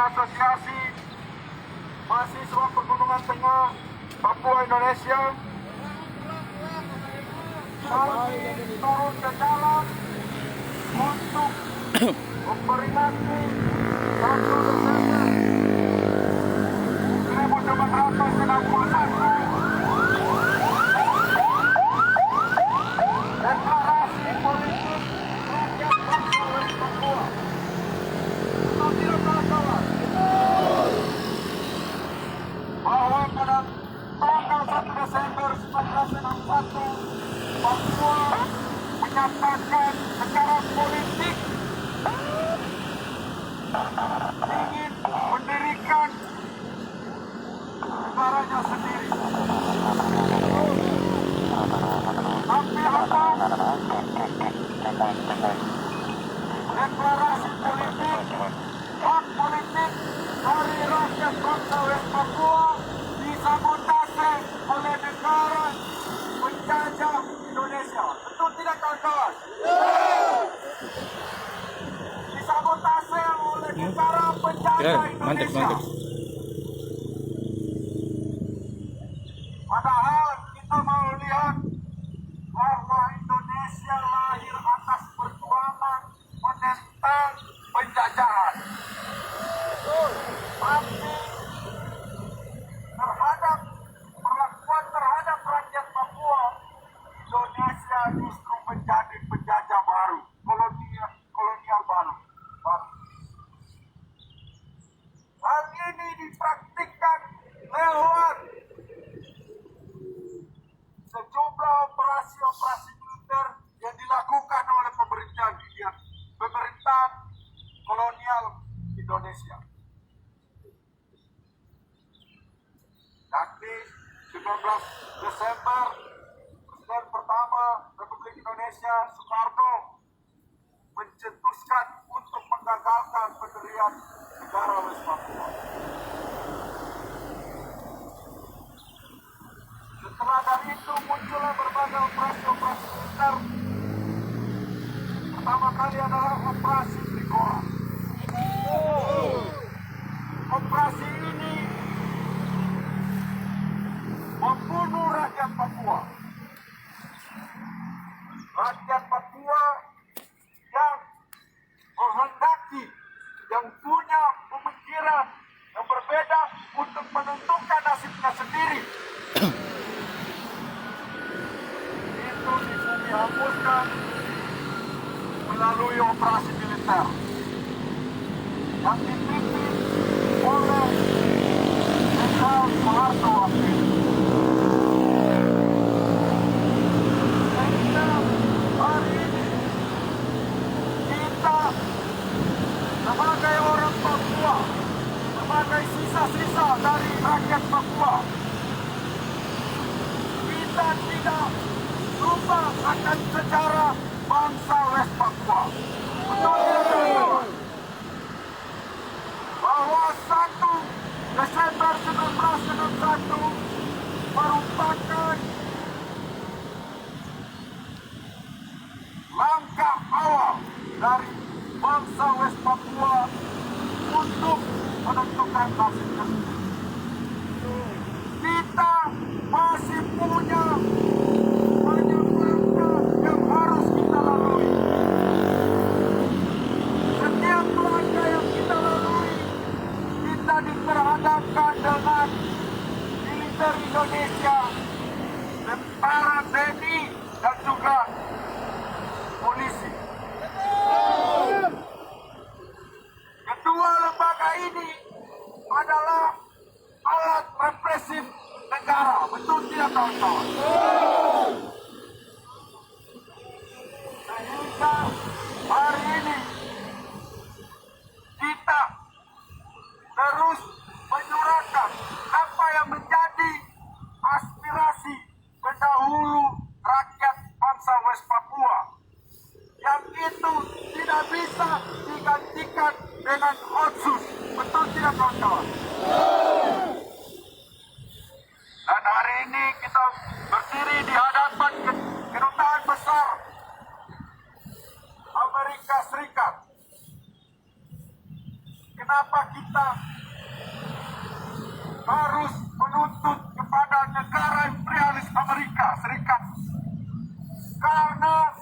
Asosiasi Mahasiswa Pegunungan Tengah Papua Indonesia turun ke jalan untuk memperingati 1 Desember 1961 deklarasi politik rakyat bangsa West Papua. Tidak kalah bahwa pada tanggal 1 Desember 1961 Papua menyatakan secara politik ingin mendirikan negaranya sendiri. Tapi apa? Deklarasi politik, hak politik dari rakyat bangsa West Papua disabotase oleh negara penjajah Indonesia. Betul tidak kawan-kawan? Disabotase oleh negara penjajah Indonesia. Padahal kita mau lihat bahwa Indonesia lahir atas perjuangan menentang penjajahan. Tapi terhadap perlakuan terhadap rakyat Papua, Indonesia justru menjadi penjajah baru, kolonial baru. Hal ini dipraktikkan lewat sejumlah operasi-operasi militer yang dilakukan oleh pemerintahan kolonial Indonesia. Nanti 19 Desember, Presiden pertama Republik Indonesia Soekarno mencetuskan untuk menggagalkan pendirian negara West Papua. Setelah dari itu muncullah berbagai operasi-operasi militer. Pertama kali adalah operasi Trikora. Operasi ini membunuh rakyat Papua. Rakyat Papua yang menghendaki, yang punya pemikiran yang berbeda untuk menentukan nasibnya sendiri. Itu dihapuskan melalui operasi militer yang dipimpin oleh Jenderal Soeharto waktu itu. Sehingga hari ini kita sebagai orang Papua, sebagai sisa-sisa dari rakyat Papua, kita tidak lupa akan sejarah bangsa West Papua. Betul tidak kawan-kawan? Bahwa 1 Desember 1961 merupakan langkah awal dari bangsa West Papua untuk menentukan nasibnya. Kita masih punya banyak langkah yang harus kita lalui. Setiap langkah yang kita lalui, kita diperhadapkan dengan militer Indonesia, tentara TNI dan juga polisi. Kedua lembaga ini adalah alat represif negara. Betul tidak kawan-kawan? Sehingga hari ini kita terus menyuarakan apa yang menjadi aspirasi pendahulu rakyat bangsa West Papua, yang itu tidak bisa digantikan dengan otsus. Betul tidak kawan-kawan? Dan hari ini kita berdiri di hadapan kedutaan besar Amerika Serikat. kenapa kita harus menuntut kepada negara imperialis Amerika Serikat? Karena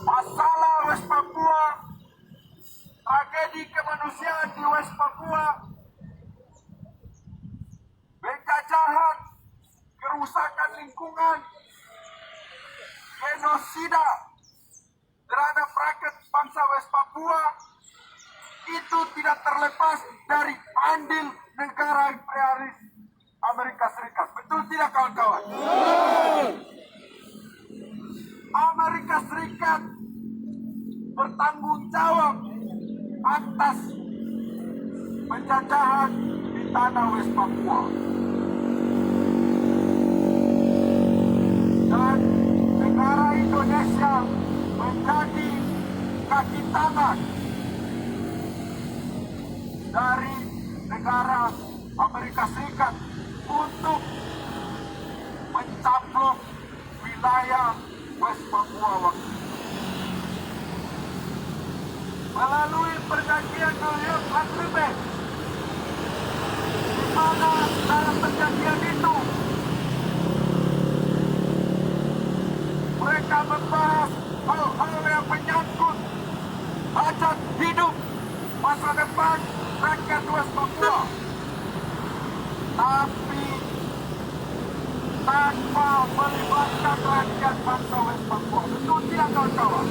masalah West Papua, tragedi kemanusiaan di West Papua, penjajahan, kerusakan lingkungan, genosida terhadap rakyat bangsa West Papua itu tidak terlepas dari andil negara imperialis Amerika Serikat. Betul tidak kawan-kawan? Amerika Serikat bertanggung jawab atas penjajahan di tanah West Papua. Dan negara Indonesia menjadi kaki tangan dari negara Amerika Serikat untuk mencaplok wilayah West Papua waktu itu. Melalui perjanjian New York Agreement, di mana dalam perjanjian itu mereka membahas hal-hal yang menyangkut hajat hidup masa depan rakyat West Papua, tapi tanpa melibatkan rakyat bangsa West Papua. Betul tidak kawan-kawan?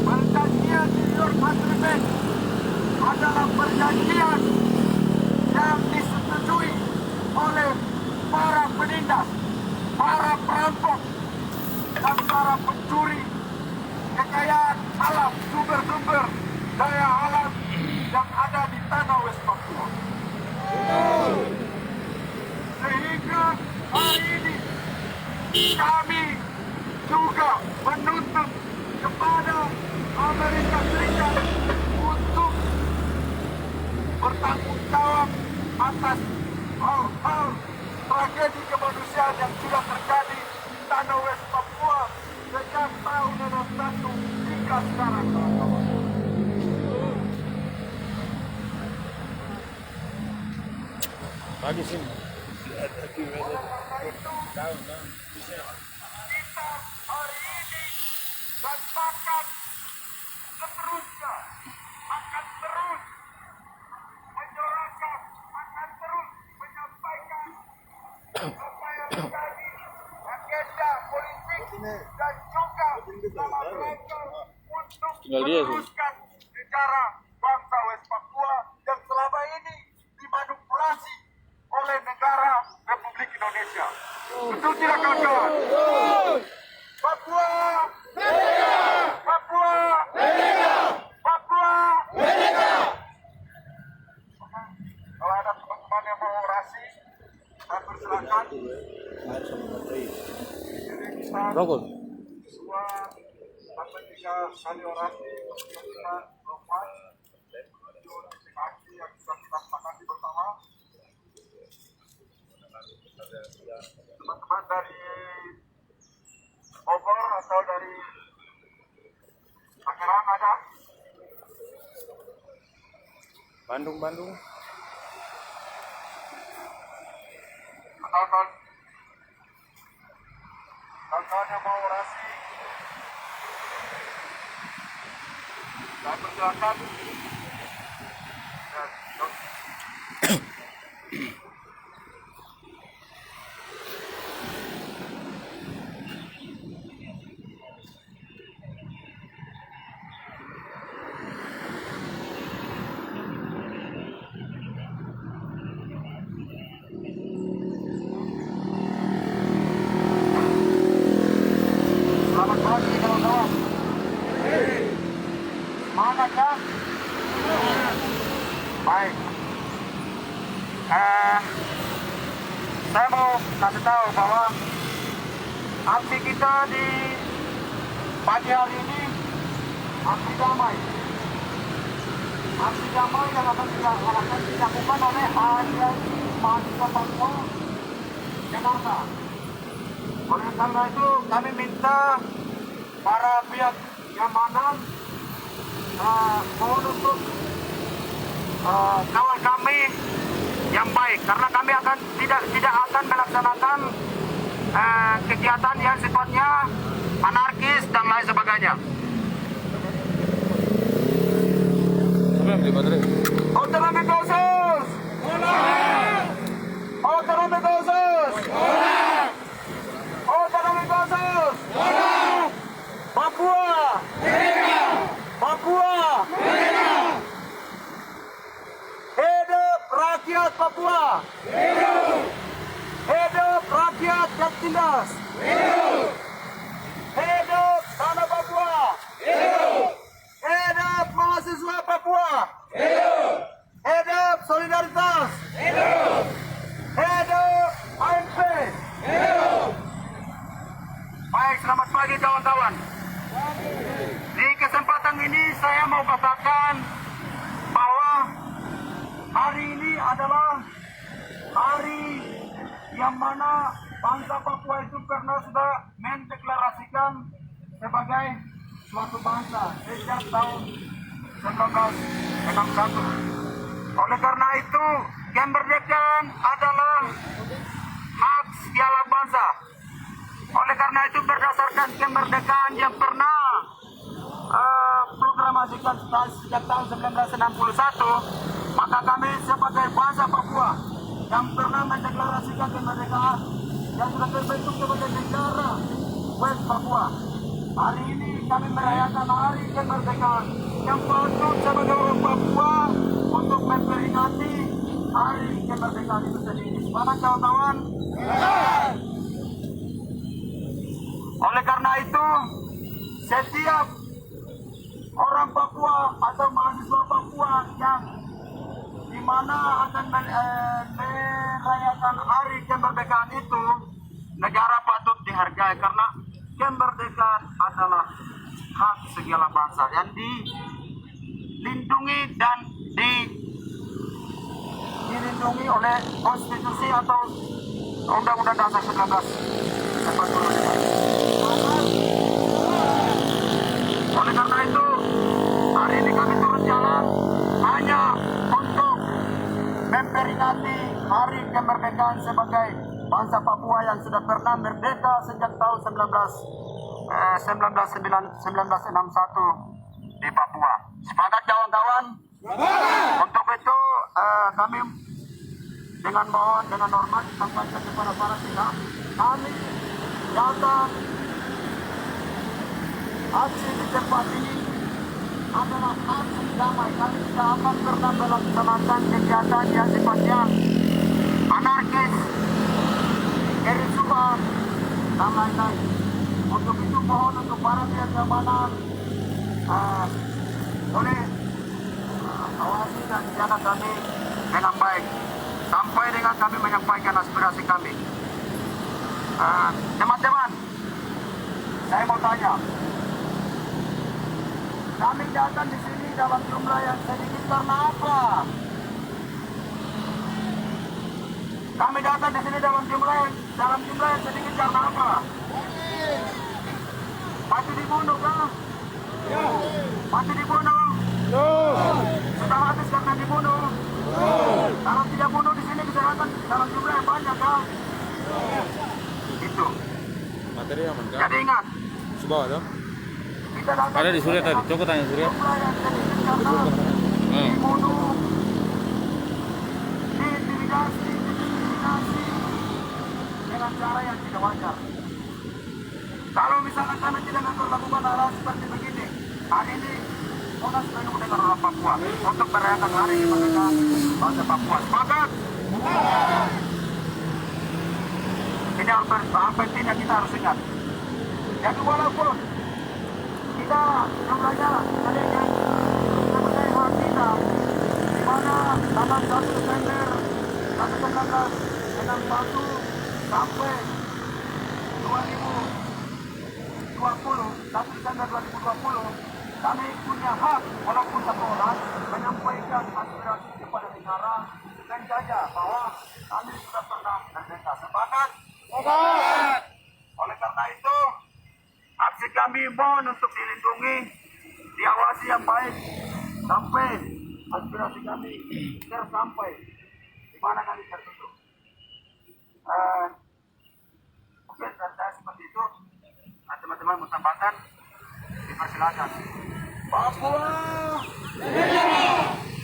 Perjanjian New York Agreement adalah perjanjian yang disetujui oleh para penindas, para perampok, dan para pencuri kekayaan alam, sumber-sumber daya alam yang ada di tanah West Papua. Sehingga hari ini kami juga menuntut kepada Amerika Serikat untuk bertanggung jawab atas hal-hal tragedi kemanusiaan yang sudah terjadi di tanah West Papua sejak tahun 61 hingga sekarang. Pagi sini. Kita hari ini dan bahkan seterusnya akan terus menyuarakan, akan terus menyampaikan apa yang menjadi agenda politik dan juga dalam rangka untuk meneruskan sejarah bangsa West Papua yang selama ini dimanipulasi oleh negara Republik Indonesia. Betul tidak kawan-kawan? Papua Merdeka! Papua Merdeka! Papua Merdeka! Kalau ada teman-teman yang mau orasi, saya persilakan. Rokok. Semua sampai 3 kali orasi untuk kita lompat menuju titik aksi yang sudah kita sepakati bersama. Teman-teman dari Bogor atau dari Tangerang ada? Bandung. Kawan-kawan yang mau orasi, saya persilakan. Selamat pagi kawan-kawan. Semangat ya? Baik. Saya mau kasih tahu bahwa aksi kita di pagi hari ini aksi damai. Aksi damai yang akan dilakukan oleh HMI Mahasiswa Papua Jakarta. Oleh karena itu kami minta para pihak keamanan mohon untuk kawan kami yang baik, karena kami akan tidak akan melaksanakan kegiatan yang sifatnya anarkis dan lain sebagainya. Sebelum beli baterai. Otonomi khusus. Otonomi khusus. Otonomi khusus. Papua. Papua. Hidup rakyat Papua. Hidup rakyat yang tindas. Hidup tanah Papua. Hidup mahasiswa Papua. Hidup solidaritas. Hidup AMP. Baik, selamat pagi kawan-kawan. Di kesempatan ini saya mau katakan bahwa hari ini adalah hari yang mana bangsa Papua itu karena sudah mendeklarasikan sebagai suatu bangsa sejak tahun 1961. Oleh karena itu, kemerdekaan adalah hak segala bangsa. Oleh karena itu, berdasarkan kemerdekaan yang pernah proklamasikan sejak tahun 1961, maka kami sebagai bangsa Papua yang pernah mendeklarasikan kemerdekaan yang sudah terbentuk sebagai negara West Papua, hari ini kami merayakan hari kemerdekaan yang patut sebagai orang Papua untuk memperingati hari kemerdekaan itu sendiri. Semangat kawan-kawan. Oleh karena itu, setiap orang Papua atau mahasiswa Papua yang dimana akan merayakan hari kemerdekaan itu, negara patut dihargai karena kemerdekaan adalah hak segala bangsa yang dilindungi dan dilindungi oleh konstitusi atau Undang-Undang Dasar 1945. Oleh karena itu, hari ini kami turun jalan hanya untuk memperingati hari kemerdekaan sebagai bangsa Papua yang sudah pernah merdeka sejak tahun 1961 di Papua. Sepakat kawan-kawan? Untuk itu kami dengan mohon, dengan hormat sampaikan kepada para pihak, kami datang aksi di tempat ini adalah aksi damai. Kami tidak akan pernah melaksanakan kegiatan yang sifatnya anarkis, kerusuhan, dan lain-lain. Untuk itu mohon untuk para pihak keamanan boleh awasi dan jaga kami dengan baik sampai dengan kami menyampaikan aspirasi kami. Teman-teman, saya mau tanya, kami datang di sini dalam jumlah yang sedikit karena apa? Kami datang di sini dalam jumlah yang sedikit karena apa? Mati dibunuh kah? Mati dibunuh? Sudah habis karena dibunuh? Kalau tidak bunuh di sini bisa datang dalam jumlah yang banyak kah? Itu. Materi aman kah? Jadi ingat. Sebawa dong. Kita datang Ada di Surya tadi. Coba tanya Surya. jumlah yang sedikit karena dibunuh, diintimidasi dengan cara yang tidak wajar. Kalau misalkan kami tidak melakukan hal seperti begini, hari ini Monas penuh dengan orang Papua untuk merayakan hari kemerdekaan bangsa Papua. Sepakat? Ini hal penting yang kita harus ingat. Jadi walaupun kita jumlahnya sedikit sebagai hak kita, di mana tanggal 1 Desember 1961 sampai 1 Desember 2020, kami punya hak walaupun satu orang menyampaikan aspirasi kepada negara dan jaga bahwa kami sudah pernah merdeka. Sepakat? Oleh karena itu, aksi kami mohon untuk dilindungi, diawasi yang baik sampai aspirasi kami tersampai di mana kami tertutup. Mungkin saya seperti itu. Teman-teman mau tambahkan, dipersilakan. Papua,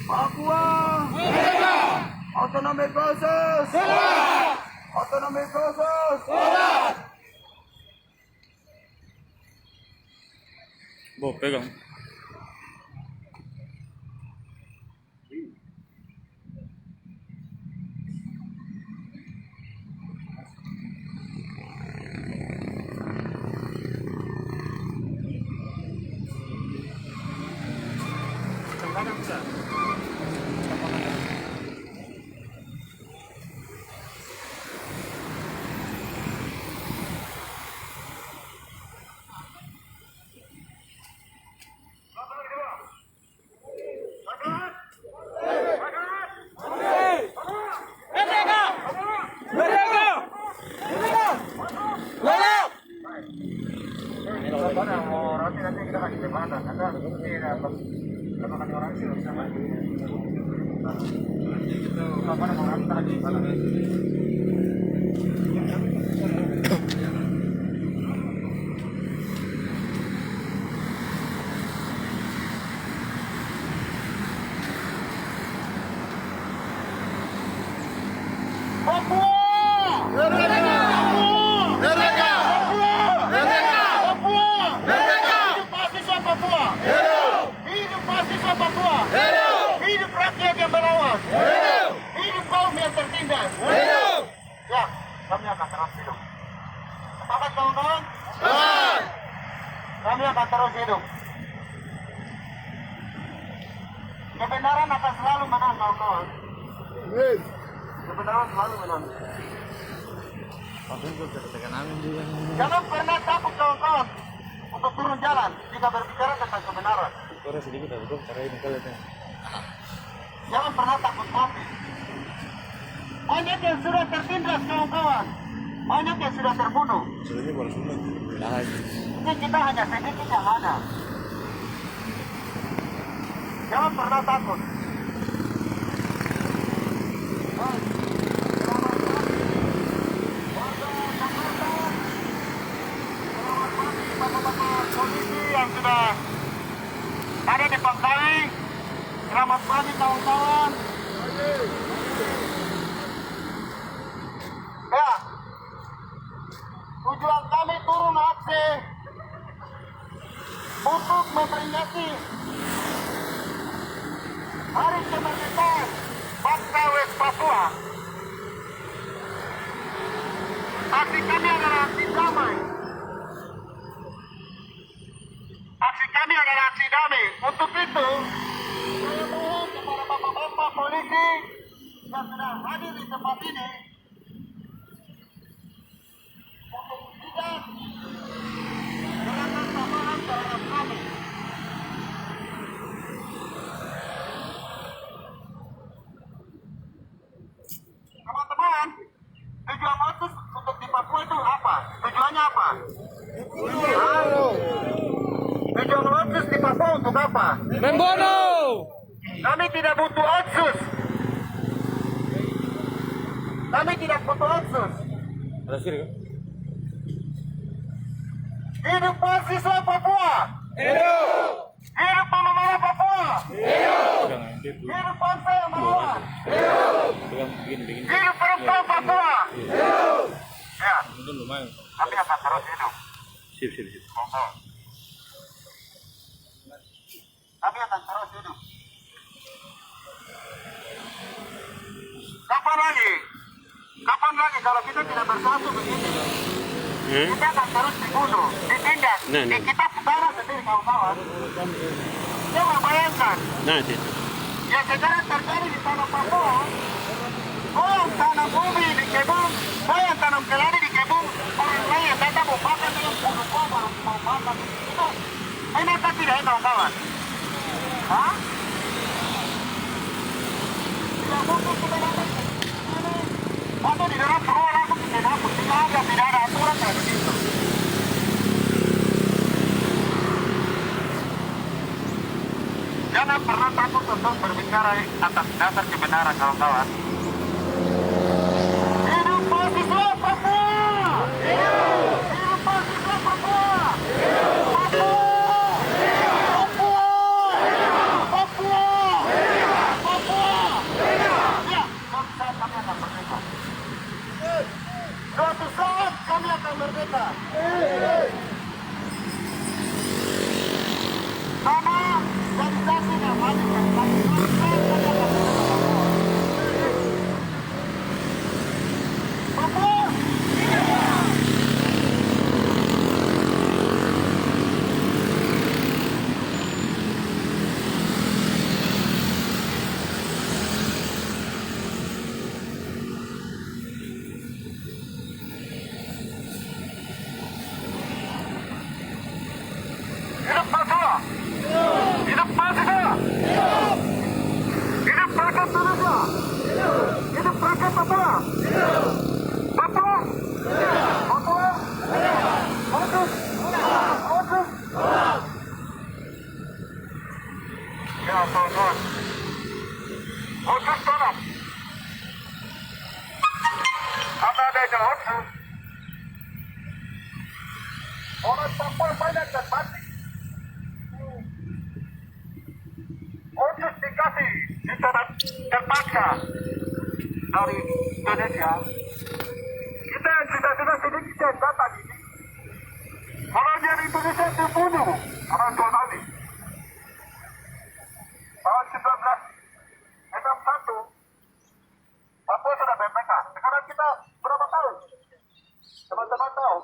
Papua, otonomi khusus, otonomi khusus. Bo, pegang. Hidup rakyat yang berawas. Hidup kaum yang tertindas. Ya, kami akan terus hidup. Sepakat kawan-kawan? Kami akan terus hidup. Kebenaran akan selalu menang, kawan-kawan. Kebenaran selalu menang. Jangan pernah takut, kawan-kawan, untuk turun jalan jika berbicara tentang kebenaran. Jangan pernah takut mati. Banyak yang sudah tertindas, kawan-kawan. Banyak yang sudah terbunuh. Ini kita hanya sedikit yang ada. Jangan pernah takut. Polisi yang sudah ada di Pangkali, selamat pagi kawan-kawan. Ya, tujuan kami turun aksi untuk memperingati Hari Kemerdekaan Bangsa West Papua. Aksi kami adalah aksi damai. Aksi kami adalah aksi damai. Untuk itu, saya mohon kepada bapak-bapak polisi yang sudah hadir di tempat ini untuk tidak melakukan tambahan terhadap kami. Teman-teman, tujuan OSIS untuk di Papua itu apa? Tujuannya apa? Tujuan OSIS di Papua untuk apa? Membono! Kami tidak butuh otsus. Kami tidak butuh otsus. Ada sini kan? Hidup mahasiswa Papua. Hidup. Hidup mama-mama Papua. Hidup. Hidup bangsa yang berawas. Hidup. Begini. Hidup perempuan Papua. Hidup. Ya, Mungkin lumayan. kami akan terus hidup. Sip. Kami akan terus hidup. Kapan lagi? Kapan lagi kalau kita tidak bersatu begini? Kita akan terus dibunuh, ditindas. Kita sekarang sendiri kawan-kawan. Coba bayangkan. Yang sekarang terjadi di tanah Papua. Orang tanam bumi di kebun, orang tanam keladi di kebun, orang lain yang datang mau makan dengan bunuh korban, mau makan. Itu enak tak tidak kawan-kawan? Hah? Tidak mungkin kita datang ke sini. Atau di dalam ruang langsung kita dapat. Tidak ada aturan kayak begitu. Jangan pernah takut untuk berbicara atas dasar kebenaran, kawan-kawan. Hidup mahasiswa Papua! Hidup mahasiswa Papua! Papua! Papua! Papua! Papua! Ya, suatu saat kami akan merdeka. Suatu saat kami akan merdeka. Sama organisasi namanya Papua. Hidup Papua! Hidup mahasiswa! Hidup rakyat Indonesia! Hidup rakyat Papua! Papua! Papua! Otus! Otus! Ya, kawan-kawan. Otus tolong. Karena adanya Otus, orang Papua banyak dan mati. Otus dikasih dicatat terpaksa dari Indonesia. Kita yang sudah sedikit yang datang ini, orang dari Indonesia dibunuh orang tua kami. Tahun 1961, Papua sudah merdeka. Sekarang kita berapa tahun? Teman-teman tahu?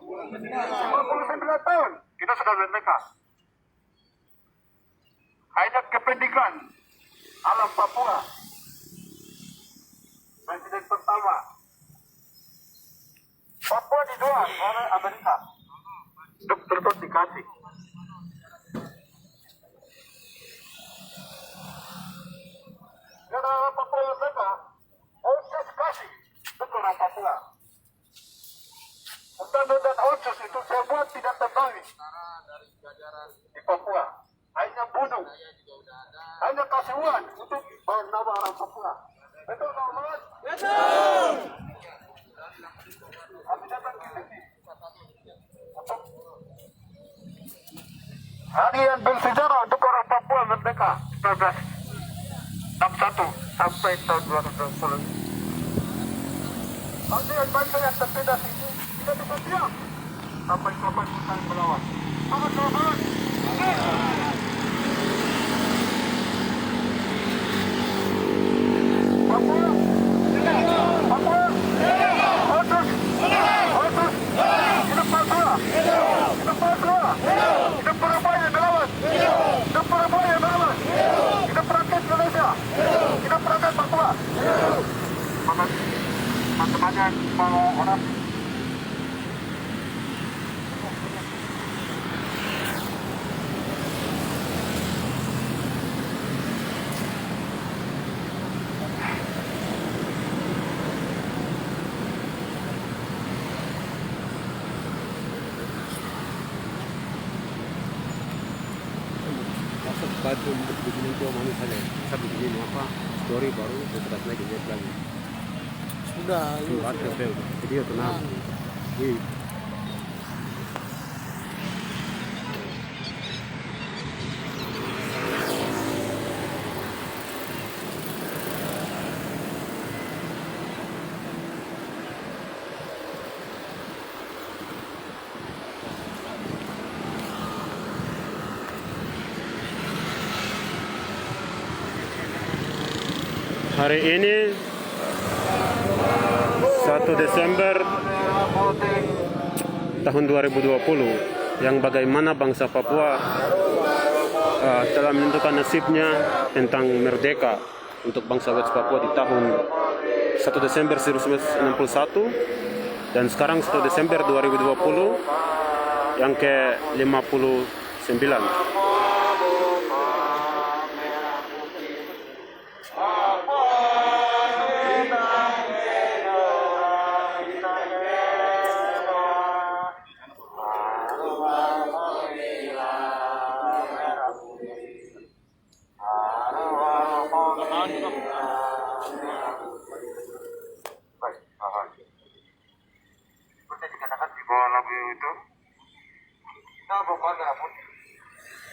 59 tahun kita sudah merdeka. Hanya kepentingan alam Papua. Presiden pertama Papua dijual oleh Amerika. Terus dikasih. Karena Papua mereka, Otsus kasih untuk orang Papua. Undang-undang dan Otsus itu semua tidak terbalik di Papua. Hanya bunuh, hanya kasih uang untuk nama orang Papua. Betul, kawan-kawan? Betul. Kami datang ke sini untuk hari yang bersejarah untuk orang Papua merdeka 1961 sampai tahun 2020. Nanti yang bangsa yang tertindas ini kita bisa siap sampai kapan kita melawan. Selamat kawan-kawan. Papua, Papua, Otus, Otus, hidup Papua, hidup Papua, hidup Papua yang melawan, hidup Papua yang melawan, hidup rakyat Indonesia, hidup rakyat Papua. Semangat teman-teman yang mau orang. Batu begini itu manis saja. Saya begini apa? Story baru terus lagi lihat lagi. Sudah, Buat video tenang. Wih. Hari ini 1 Desember tahun 2020 yang bagaimana bangsa Papua telah menentukan nasibnya tentang merdeka untuk bangsa West Papua di tahun 1 Desember 1961 dan sekarang 1 Desember 2020 yang ke-59. Baik, seperti dikatakan di bawah lagu itu, kita bawa pun,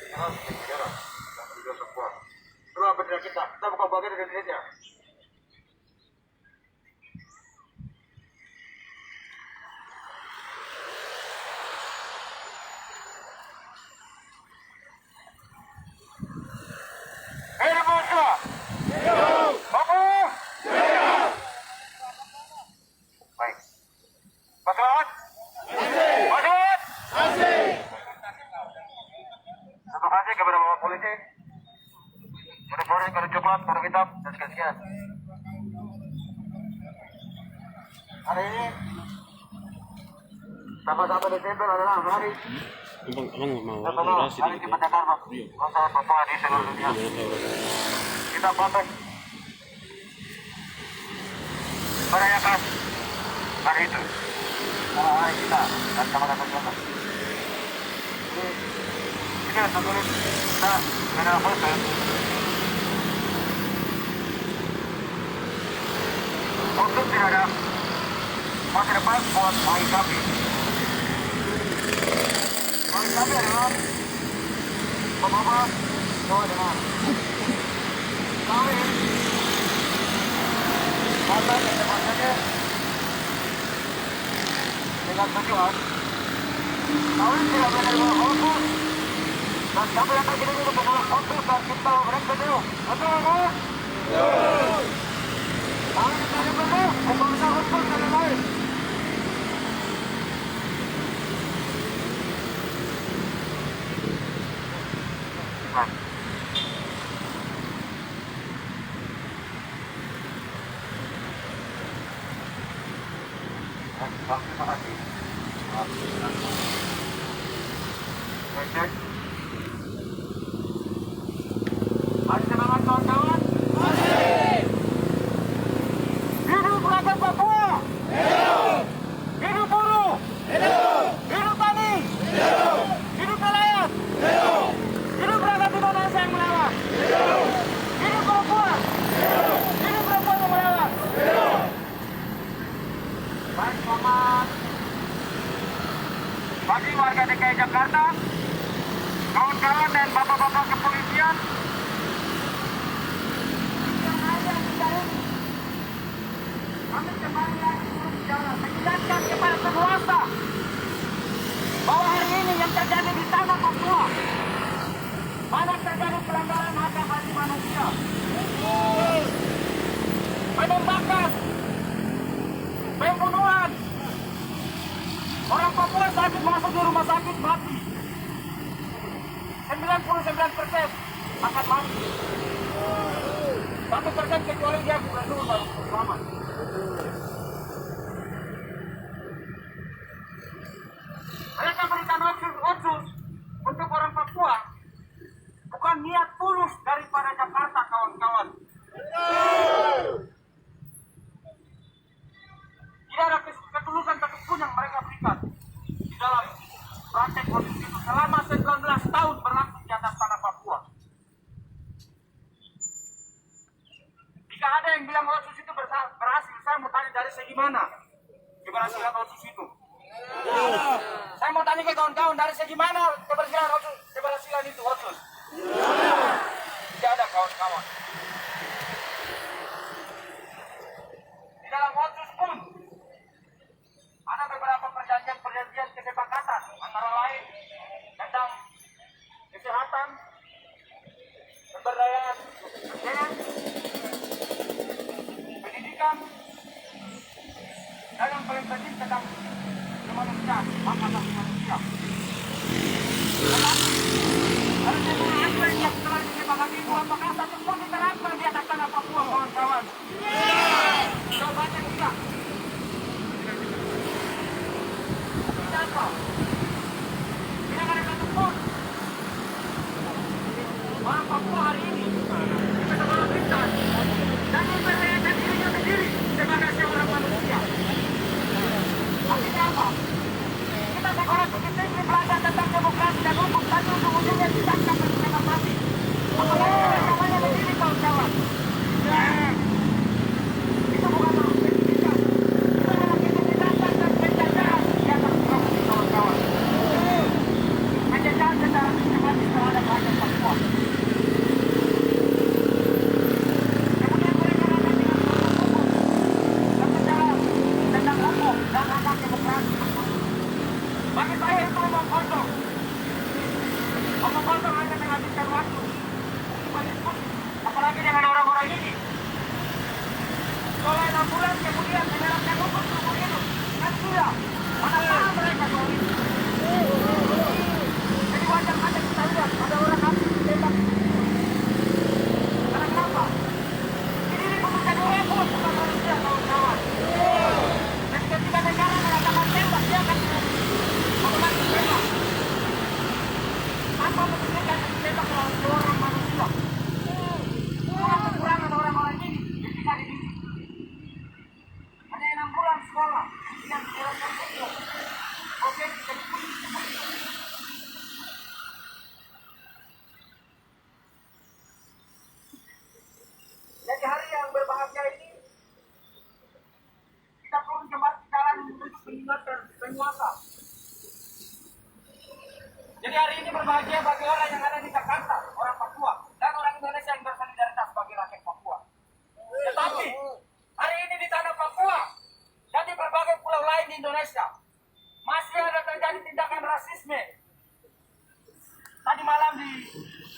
kita harus berbicara dan juga sebuah. Itulah bendera kita buka bagian dari Indonesia. Indonesia! Papua! Baik. Pesawat? Pesawat! Terima kasih kepada Bapak Polisi. Mudah-mudahan kalau coklat, baru hitam, dan sekian-sekian. Hari ini, tanggal 1 Desember adalah hari Abang mau nasional, orasi hari dikit ya? kemerdekaan bangsa Papua di seluruh dunia. Kita patut merayakan hari itu. Hari kita dan sama-sama bersama. Ini sebelum kita mengenal foto. Untuk tidak ada masa depan buat bagi kami. Bagi kami adalah Bapak Jawa Tengah. Kami datang ke tempat saja dengan tujuan kami tidak menerima fokus dan kami akan kita juga menolak fokus dan kita mereka dulu. Betul, Pak? Kami mencari dulu, membangsa fokus dan lain-lain. Terima kasih. Cek. Masih semangat kawan-kawan? Masih. Hidup rakyat Papua. Hidup. Hidup buruh. Hidup. Hidup tani. Hidup. Hidup nelayan. Hidup. Hidup rakyat Indonesia yang melawan. Hidup. Hidup Papua. Hidup. Hidup Papua yang melawan. Hidup. Baik, selamat bagi warga DKI Jakarta, kawan-kawan dan bapak-bapak kepolisian yang ada di dalam. Kami kembali lagi berbicara, mengingatkan kepada penguasa bahwa hari ini yang terjadi di tanah Papua banyak terjadi pelanggaran hak asasi manusia, penembakan, pembunuhan. Orang Papua sakit masuk di rumah sakit mati. 99% akan mati. 1% kecuali dia gubernur baru selamat. Mereka berikan otsus untuk orang Papua bukan niat tulus daripada Jakarta, kawan-kawan. Tidak ada ketulusan satupun yang mereka berikan di dalam praktek otsus itu selama 19 tahun berlangsung di atas tanah Papua. Jika ada yang bilang otsus itu berhasil, saya mau tanya dari segi mana keberhasilan otsus itu? Saya mau tanya ke kawan-kawan, dari segi mana keberhasilan itu otsus? Tidak ada, kawan-kawan. Di dalam otsus pun ada beberapa perjanjian kesepakatan, antara lain tentang kesehatan, pemberdayaan sosial, pendidikan, dan yang paling penting tentang kemanusiaan, hak asasi manusia. Tetapi ada beberapa aspek yang telah disepakati itu, apakah satu pun diterapkan di atas tanah Papua, kawan-kawan? Coba kita. Tidak ada satupun orang Papua hari ini bisa melakukan dan memperlihatkan dirinya sendiri sebagai seorang manusia. Artinya apa? Kita bulan kemudian menyerahkan hukum seumur hidup. Kan sudah. Mana paham mereka soal itu. Jadi wajar saja kita lihat ada orang habis ditembak. Karena kenapa? Ini bukan repot, bukan manusia kawan-kawan. Dan ketika negara mengatakan tembak, dia akan otomatis tembak. Tanpa memikirkan tembak seorang manusia. Itulah kekurangan orang-orang ini ketika dididik. Hanya 6 bulan sekolah yang dijalankan itu. Oke, jadi jadi hari yang berbahagia ini kita turun kembali jalan untuk mengingatkan penguasa. Jadi hari ini berbahagia bagi orang yang ada di Jakarta, orang Papua, dan orang Indonesia yang bersolidaritas bagi rakyat Papua. Tetapi hari ini di tanah Papua dan di berbagai pulau lain di Indonesia masih ada terjadi tindakan rasisme. Tadi malam di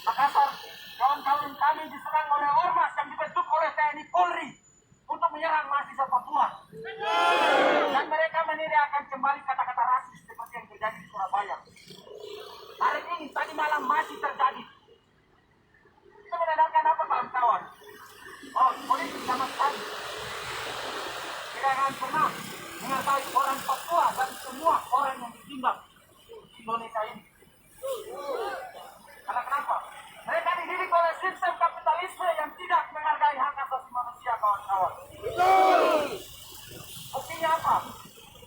Makassar, kawan-kawan kami diserang oleh ormas yang dibentuk oleh TNI Polri untuk menyerang mahasiswa Papua. Dan mereka meneriakkan kembali kata-kata rasis seperti yang terjadi di Surabaya. Hari ini, tadi malam masih terjadi. Itu menandakan apa kawan-kawan? Oh, politik sama sekali tidak akan pernah menghargai orang Papua dan semua orang yang ditinggal di Indonesia ini. Karena kenapa? Mereka dididik oleh sistem kapitalisme yang tidak menghargai hak asasi manusia, kawan-kawan. Buktinya apa?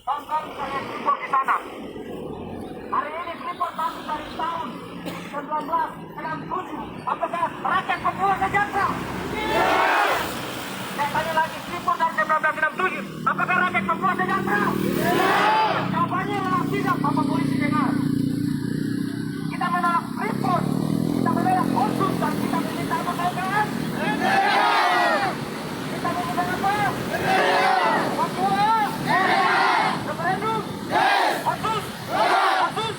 Kawan-kawan saya Freeport di sana. Hari ini Freeport masuk dari tahun 1967. Apakah rakyat Papua sejahtera? Saya tanya lagi, Freeport dari 1967. Apakah rakyat Papua sejahtera? Jawabannya adalah tidak, Bapak Polisi dengar. Kita menolak Freeport, kita menolak Otsus, dan kita meminta apa kawan? Kita meminta apa? Papua? Referendum? Otsus? Otsus?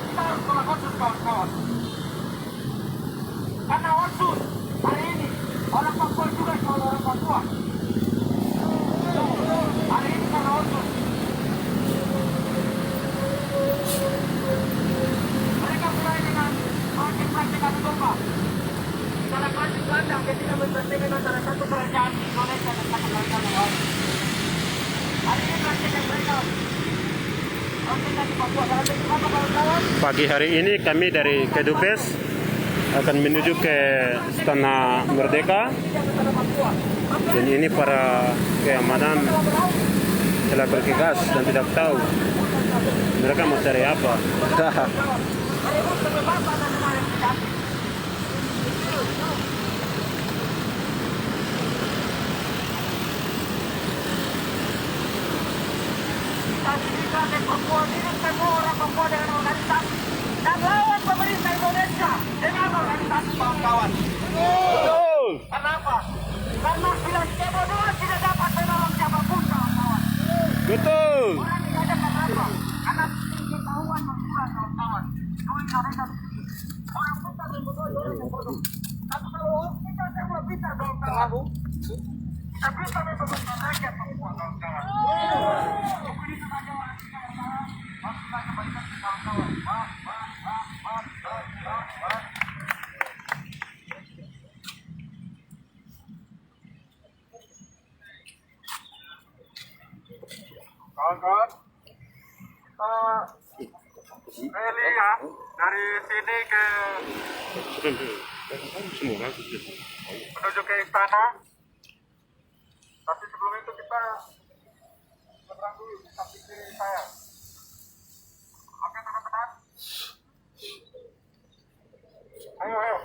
Kita harus tolak Otsus, kawan-kawan. Karena Otsus hari ini orang Papua juga soal orang Papua. Hari ini karena Otsus mereka mulai dengan praktik-praktik adu domba. Dalam praktik gelandang ketika memperhatikan antara satu kerajaan Indonesia dan satu kerajaan yang lain. Hari ini praktik yang mereka praktikkan di Papua. Dalam bentuk apa kawan-kawan? Pagi hari ini kami dari Kedubes akan menuju ke Istana Merdeka. Dan ini para keamanan telah bergegas dan tidak tahu mereka mau cari apa. Kita Papua ini semua orang Papua dengan organisasi dan lawan pemerintah Indonesia dengan organisasi kawan-kawan. Betul. Kenapa? Karena bila Cebo II tidak dapat menolong siapapun kawan-kawan. Betul. Orang ini aja kenapa? Karena pengetahuan mengkurang kawan-kawan. Dulu Indonesia orang pintar dan bodoh, orang yang bodoh. Tapi kalau kita semua pintar kawan-kawan, kita bisa membangun rakyat Papua kawan-kawan. Begitu saja orang kita kawan-kawan. Harus kita kembalikan ke kawan-kawan. Kawan-kawan, kita rally ya dari sini ke menuju ke istana. Tapi sebelum itu kita seberang dulu di samping kiri saya. Oke teman-teman. Ayo.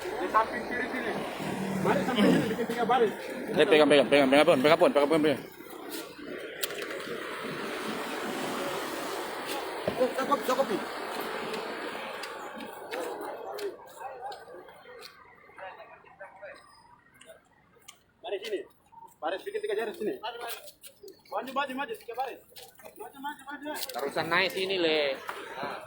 Di samping kiri sini. Mari samping sini bikin 3 baris. Pegang pun. Cukup. Mari sini. Baris bikin 3 baris sini. Maju 3 baris. Maju. Terusan naik sini, Le. Jalan.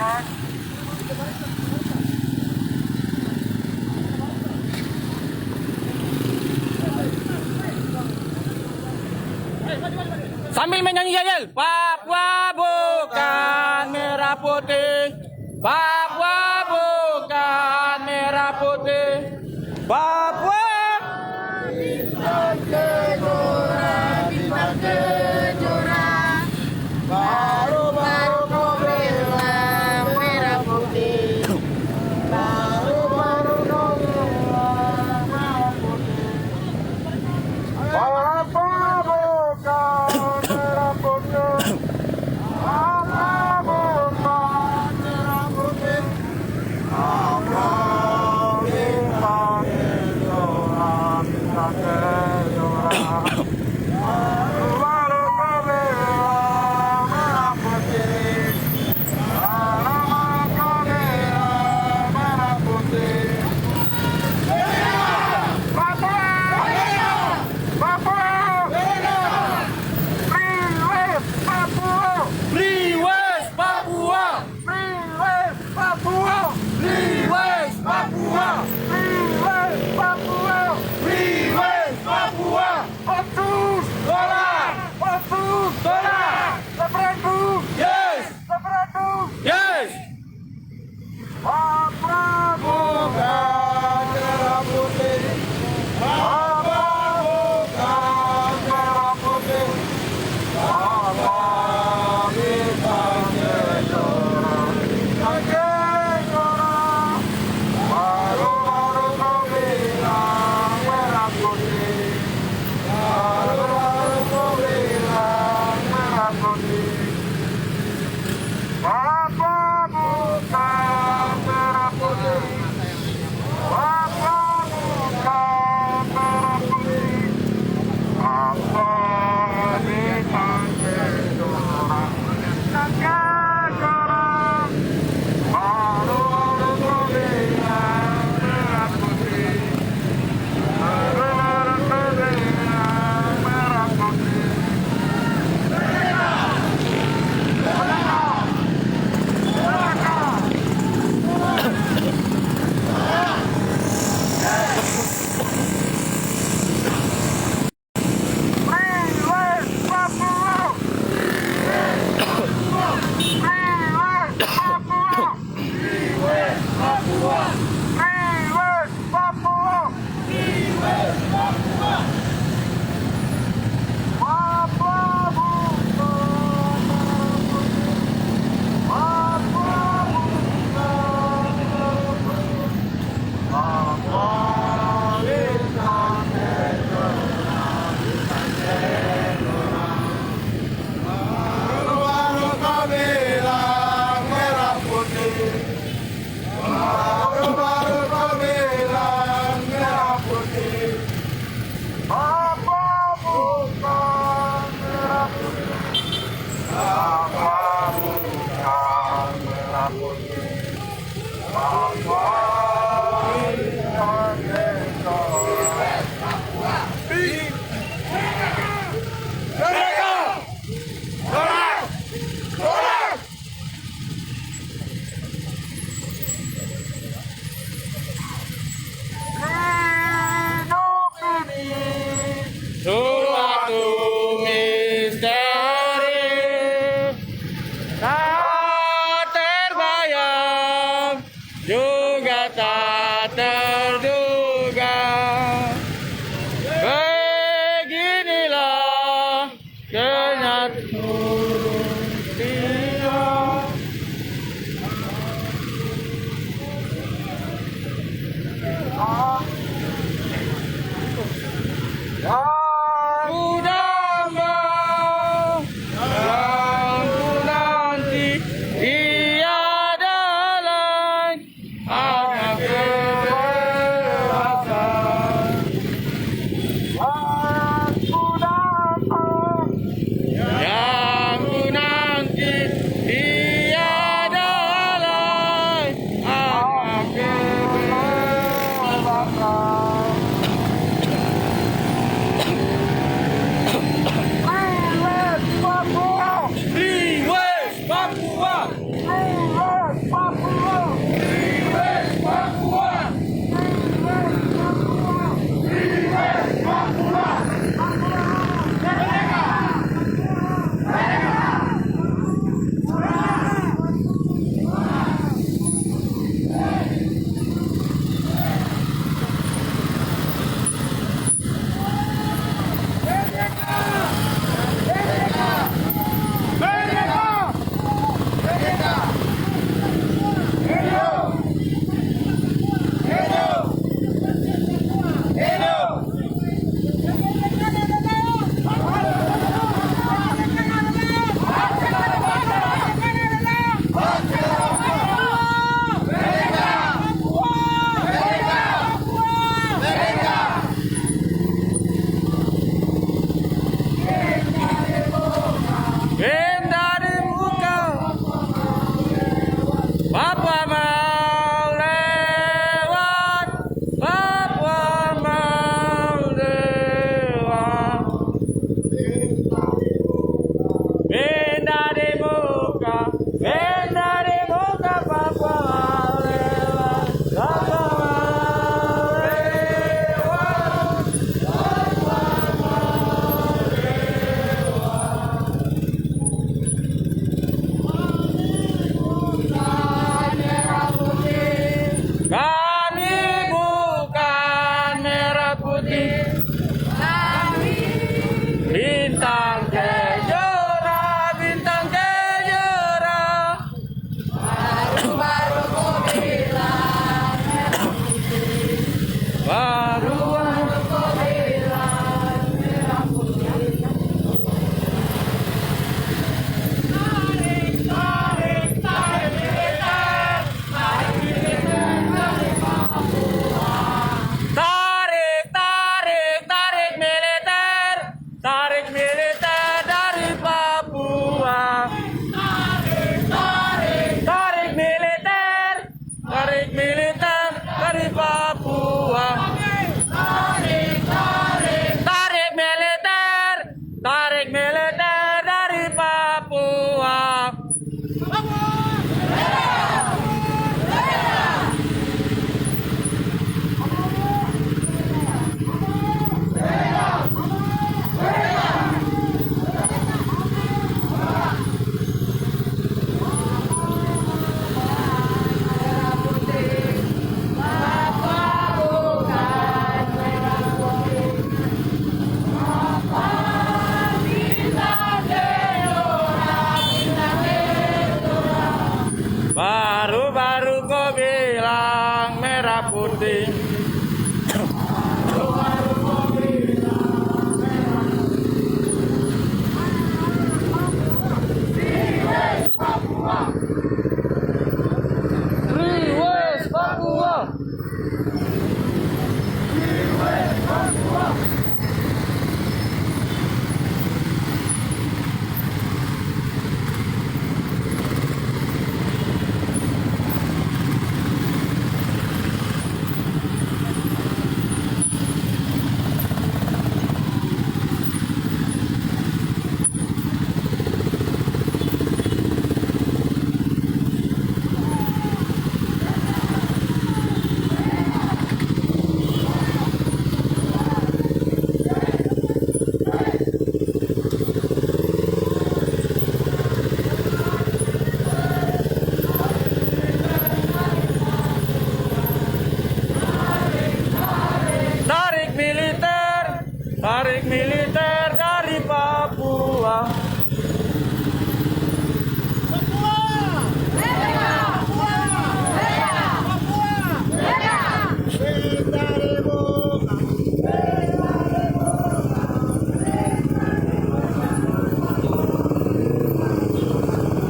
silakan. Sambil menyanyi yel. Papua bukan merah putih. Papua bukan merah putih. Papua suatu misteri tak terbayang juga tak terduga. Beginilah kenyataan. bintang kejora, bintang kejora. Baru-baru ku bilang merah putih. Baru-baru ku bilang merah putih. Tarik, tarik, tarik militer, tarik militer dari Papua. Tarik, tarik, tarik militer, tarik militer dari Papua. Tarik, tarik, tarik militer, tarik militer dari Papua. Tarik, tarik, tarik militer, tarik militer dari Papua. Baru-baru kau bilang merah putih. West Papua. Tarik militer, tarik militer dari Papua.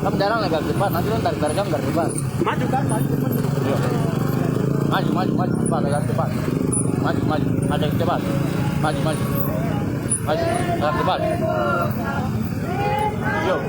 Kamu jarang agak depan, nanti lo tarik kamu dari depan. Maju kan, maju. Maju, maju, maju, cepat, agak cepat. Maju, maju, agak cepat. Maju, maju. Maju, agak cepat. Yuk.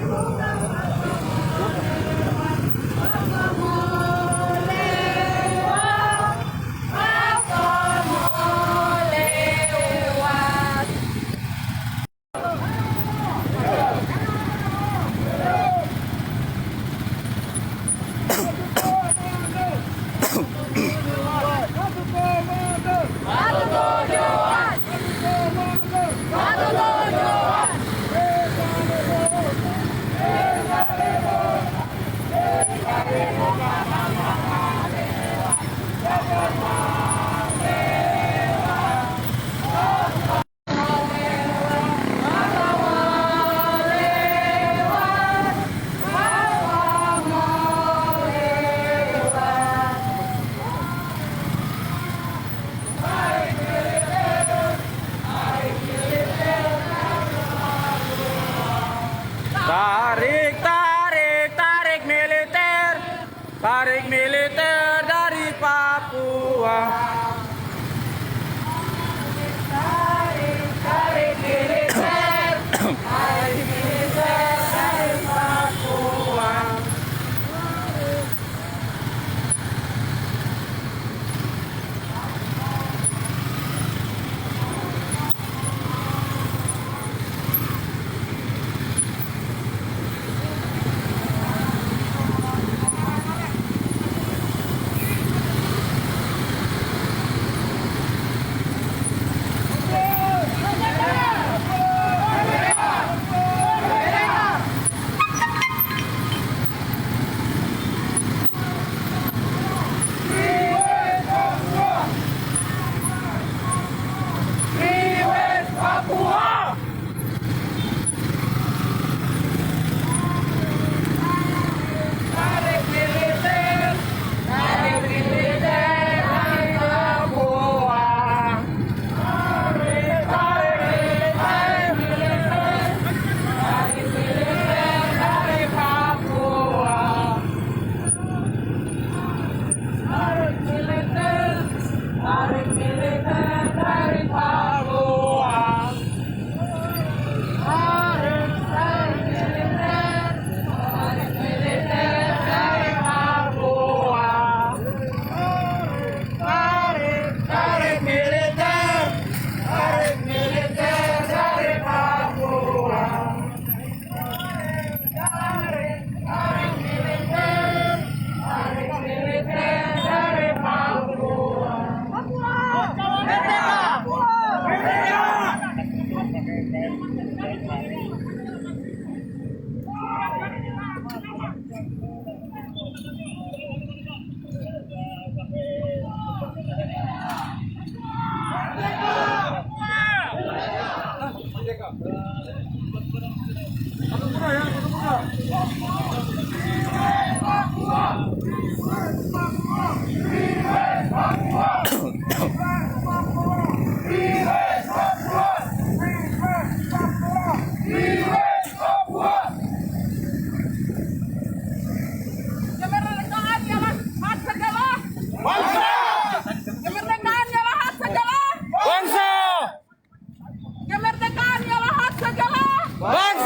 Kemerdekaan ialah hak segala bangsa. Kemerdekaan ialah hak segala bangsa. Kemerdekaan ialah hak segala bangsa.